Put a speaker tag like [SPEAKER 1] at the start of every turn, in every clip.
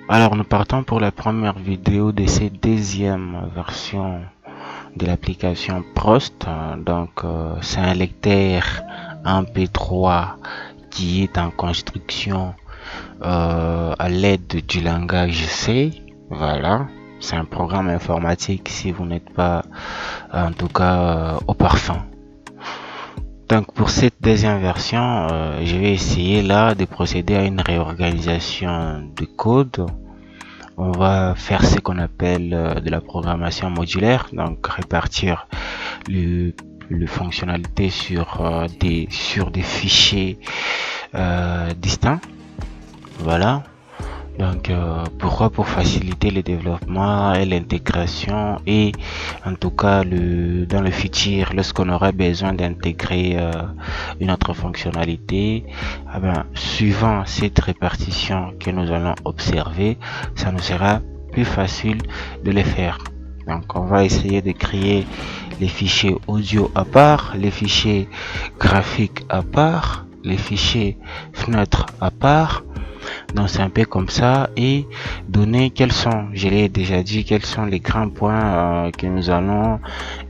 [SPEAKER 1] Alors, nous partons pour la première vidéo de cette deuxième version de l'application Prost. C'est un lecteur MP3 qui est en construction à l'aide du langage C. Voilà, c'est un programme informatique si vous n'êtes pas en tout cas au parfum. Donc pour cette deuxième version, je vais essayer là de procéder à une réorganisation du code. On va faire ce qu'on appelle de la programmation modulaire, donc répartir les fonctionnalités sur des fichiers distincts. Voilà. Donc pourquoi? Pour faciliter le développement et l'intégration, et en tout cas dans le futur, lorsqu'on aura besoin d'intégrer une autre fonctionnalité, suivant cette répartition que nous allons observer, ça nous sera plus facile de le faire. Donc on va essayer de créer les fichiers audio à part, les fichiers graphiques à part, les fichiers fenêtres à part. Donc c'est un peu comme ça, et donner quels sont, je l'ai déjà dit, quels sont les grands points que nous allons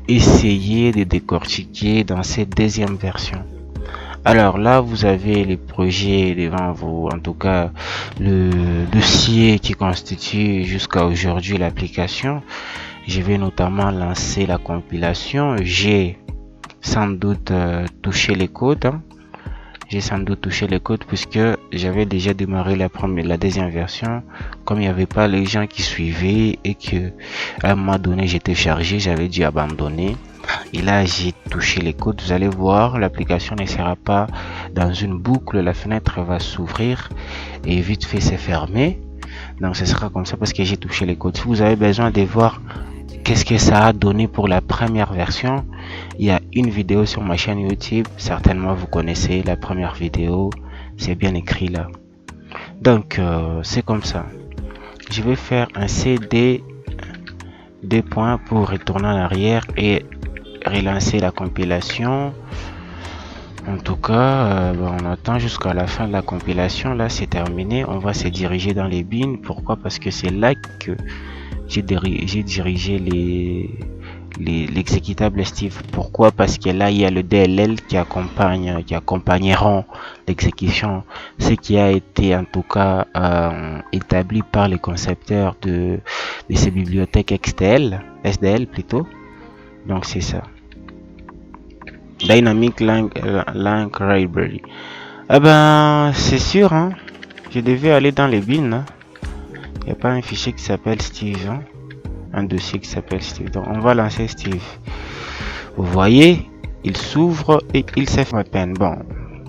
[SPEAKER 1] essayer de décortiquer dans cette deuxième version. Alors là, vous avez les projets devant vous, en tout cas le dossier qui constitue jusqu'à aujourd'hui l'application. Je vais notamment lancer la compilation. J'ai sans doute touché les codes. J'ai sans doute touché les codes puisque j'avais déjà démarré la deuxième version. Comme il n'y avait pas les gens qui suivaient et que à un moment donné j'étais chargé, j'avais dû abandonner. Et là j'ai touché les codes. Vous allez voir, l'application ne sera pas dans une boucle, la fenêtre va s'ouvrir et vite fait se fermer. Donc ce sera comme ça parce que j'ai touché les codes. Si vous avez besoin de voir qu'est-ce que ça a donné pour la première version, il y a une vidéo sur ma chaîne YouTube, certainement vous connaissez la première vidéo, c'est bien écrit là. Donc c'est comme ça. Je vais faire un CD des points pour retourner en arrière et relancer la compilation. En tout cas, on attend jusqu'à la fin de la compilation. Là c'est terminé, on va se diriger dans les bins. Pourquoi? Parce que c'est là que j'ai dirigé l'exécutable Steve. Pourquoi? Parce que là il y a le DLL qui accompagneront l'exécution, ce qui a été en tout cas établi par les concepteurs de ces bibliothèques SDL plutôt. Donc c'est ça, Dynamic Lang Library. C'est sûr, hein, je devais aller dans les bins, hein. Il n'y a pas un fichier qui s'appelle Steve, hein? Un dossier qui s'appelle Steve. Donc on va lancer Steve. Vous voyez, il s'ouvre et il se fait à peine. Bon,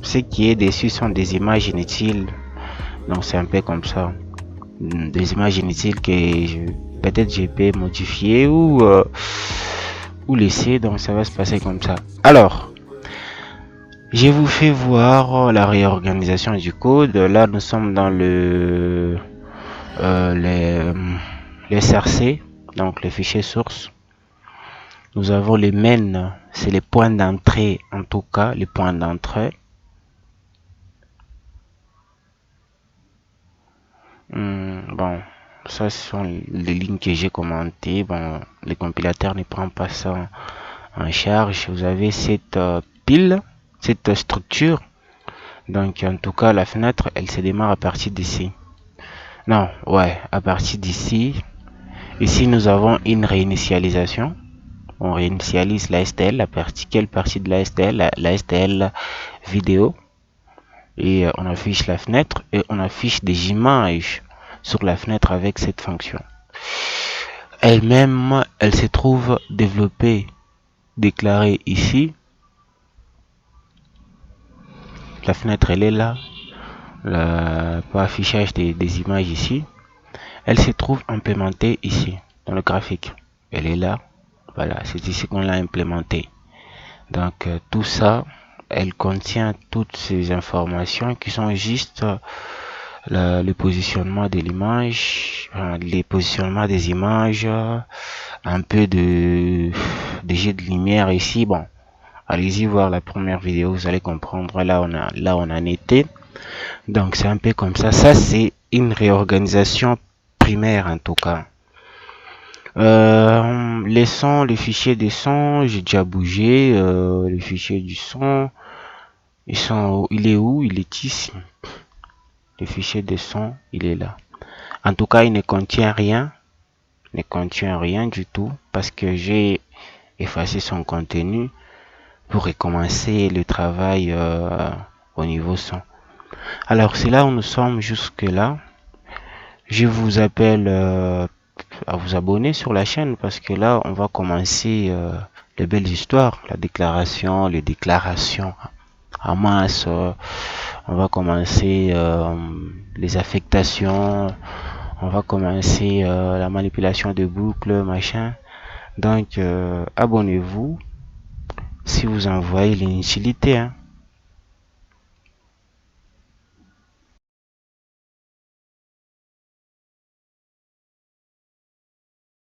[SPEAKER 1] ce qui est dessus sont des images inutiles. Donc c'est un peu comme ça. Des images inutiles que peut-être je peux modifier ou laisser. Donc ça va se passer comme ça. Alors, je vous fais voir la réorganisation du code. Là nous sommes dans le SRC, donc le fichier source. Nous avons les main, c'est les points d'entrée, en tout cas les points d'entrée. Bon, ça ce sont les lignes que j'ai commentées. Bon, le compilateur ne prend pas ça en charge. Vous avez cette pile, cette structure. Donc en tout cas la fenêtre elle se démarre à partir d'ici. Non, ouais, à partir d'ici. Ici nous avons une réinitialisation. On réinitialise la STL, quelle partie de la STL? La STL vidéo. Et on affiche la fenêtre et on affiche des images sur la fenêtre avec cette fonction. Elle-même, elle se trouve développée, déclarée ici. La fenêtre elle est là. Pour affichage des images ici. Elle se trouve implémentée ici dans le graphique. Elle est là. Voilà, c'est ici qu'on l'a implémentée. Donc tout ça, elle contient toutes ces informations qui sont juste le positionnement de l'image, les positionnements des images, un peu de jeu de lumière ici. Bon, allez-y voir la première vidéo, vous allez comprendre. Là on en était. Donc c'est un peu comme ça. Ça c'est une réorganisation primaire en tout cas. Les sons, le fichier des sons, j'ai déjà bougé. Le fichier du son, il est où? Il est ici. Le fichier des sons, il est là. En tout cas, il ne contient rien. Ne contient rien du tout parce que j'ai effacé son contenu pour recommencer le travail au niveau son. Alors c'est là où nous sommes jusque là. Je vous appelle à vous abonner sur la chaîne parce que là on va commencer les belles histoires, la déclaration, les déclarations en masse. On va commencer les affectations, on va commencer la manipulation de boucles, machin. Donc abonnez-vous si vous en voyez l'inutilité, hein.